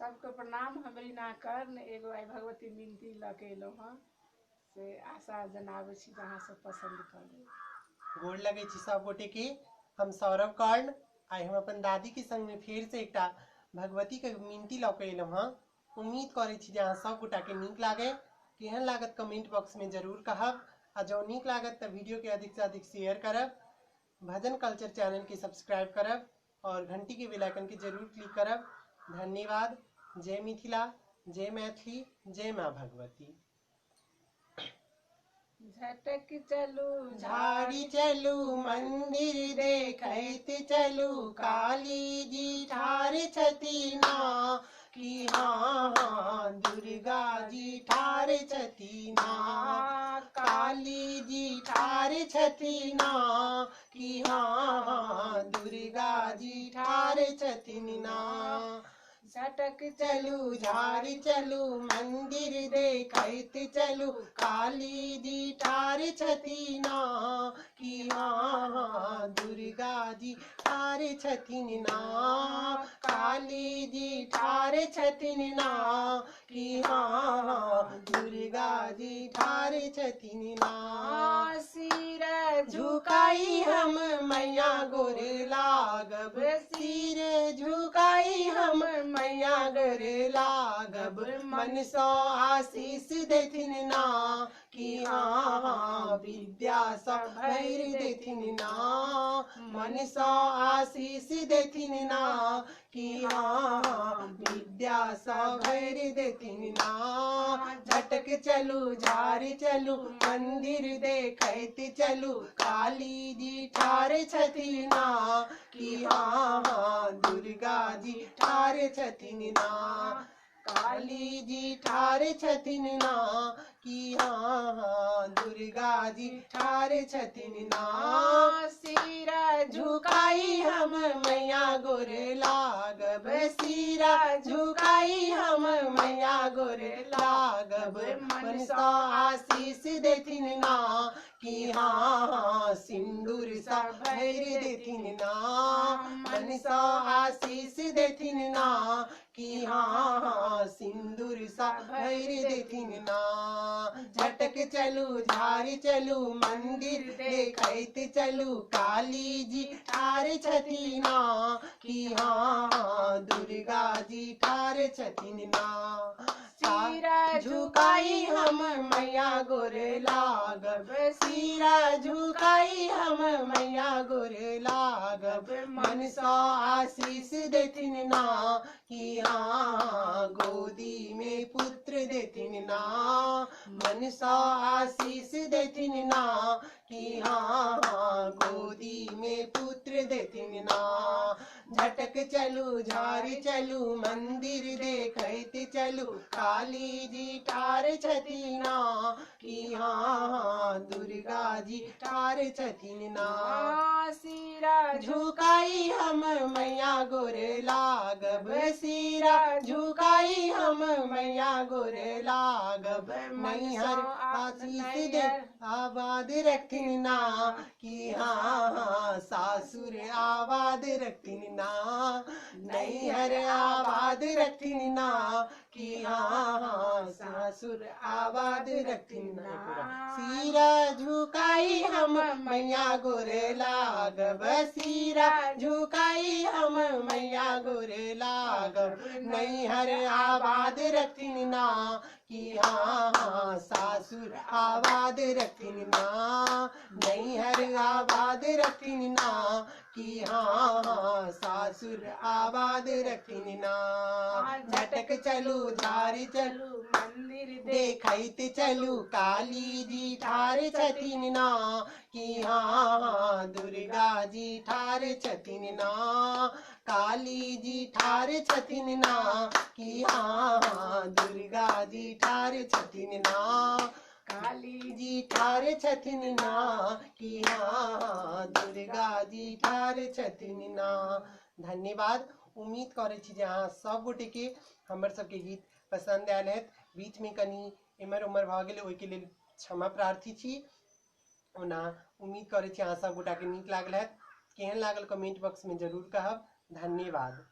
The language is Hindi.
सबको प्रणाम। हमरी नाकर्न एगो आई भगवती मिनती लके एलहुँ हँ से आशा जनाबै छी जहाँ सब पसंद करू। गोड़ लगे छी सब गोटे के। हम सौरभ कर्ण आई हम अपन दादी के संग में फिर से एकटा भगवती के मिनती लके एलहुँ हँ। उम्मीद करे छी जहाँ सब गोटा के नीक लागे। केहन लागत कमेंट बॉक्स में जरूर कहब आ जो नीक लागत त वीडियो के अधिक से अधिक शेयर करब, भजन कल्चर चैनल के सब्सक्राइब करब और घंटी के बेल आइकन के जरूर क्लिक करब। धन्यवाद। जय मिथिला, जय मैथिली, जय माँ भगवती। झटक चलू झाड़ी चलू मंदिर देखैत चलू, काली जी ठार छथिना कि हाँ हाँ दुर्गा जी ठार छथिना, काली जी ठार छथिना कि हाँ हाँ दुर्गा जी ठार छथिना। झटक चलू झाड़ी चलू मंदिर देखैत चलू, काली जी ठार छथिना कि हाँ हाँ दुर्गा जी ठार छथिना, काली जी ठार छथिना कि हाँ हाँ दुर्गा जी ठार छथिना। सिर झुकाई हम मैया गोर लागब, सिर झुकाई हम मैया गोर लागब, मन सो आशीष देथिन ना कि हाँ हाँ विद्या सब भैर देथिन ना, मन सो आशीष देथिन ना कि हाँ हाँ विद्या सब भैर देथिन ना। झटक चलू झाड़ी चलू मंदिर देखैत चलू, काली जी ठार छथिना कि हाँ हाँ दुर्गा जी ठार छथिना, काली जी ठार छथिना कि हाँ हाँ दुर्गा जी ठार छथिना। सिरा झुकाई हम मैया गोर लागब, सिरा झुकाई हम मैया गोर लागब, मन सो आशीष देथिन ना कि हाँ हाँ सिंदूर सा भैर देथिन ना, मन सो आशीष देथिन ना कि हाँ हाँ सिंदूर सा भैर देथिन ना। झटक चलू झाड़ी चलू मंदिर देखैत चलू, काली जी ठार छथिना कि हाँ हाँ दुर्गा जी ठार छथिना। सिरा झुकाई हम मैया गोर लागब, सिरा झुकाई हम मैया गोर लागब, मन सो आशीष देथिन ना कि हाँ गोदी में पुत्र देथिन ना, मन सो आशीष देथिन ना कि हाँ गोदी में पुत्र देथिन ना। झटक चलू झाड़ी चलू मंदिर देखैत चलू, काली जी ठार छथिना कि हाँ दुर्गा जी ठार छथिना। सिरा झुकाई हम मैया गोर लागब, सिरा झुकाई हम मैया गोर लागब, नैहर आशीष दे आबाद रखथिन ना कि हाँ हाँ सासुर आबाद रखथिन ना, नैहर आबाद रखथिन ना कि हाँ हाँ सासुर आबाद रखथिन ना। सिरा झुकाई हम मैया गोर लागब, सिरा झुकाई हम मैया गोर लागब, नैहर आबाद रखथिन ना कि हाँ हाँ सासुर आबाद रखथिन ना, नैहर आबाद रखथिन ना कि हाँ हाँ सासुर आबाद रखथिन ना। झटक चलू झाड़ी चलू मंदिर देखैत चलू, काली जी ठार छथिन ना कि हाँ हाँ दुर्गा जी ठार छथिन ना, काली जी ठार छथिन ना कि हाँ हाँ दुर्गा जी ठार छथिन ना, काली जी ठार छथिन ना कि हाँ दुर्गा जी ठार छथिन ना। धन्यवाद। उम्मीद करे छी जे अहाँ सब गोटे के हमर सबके गीत पसंद आयल है। बीच में कनी एमर उमर भ गेल ओहि के लेल क्षमा प्रार्थी छी। ओना उम्मीद करे छी अहाँ सब गोटा के नीक लागल है। केहन लागल कमेंट बॉक्स में जरूर कहब। धन्यवाद।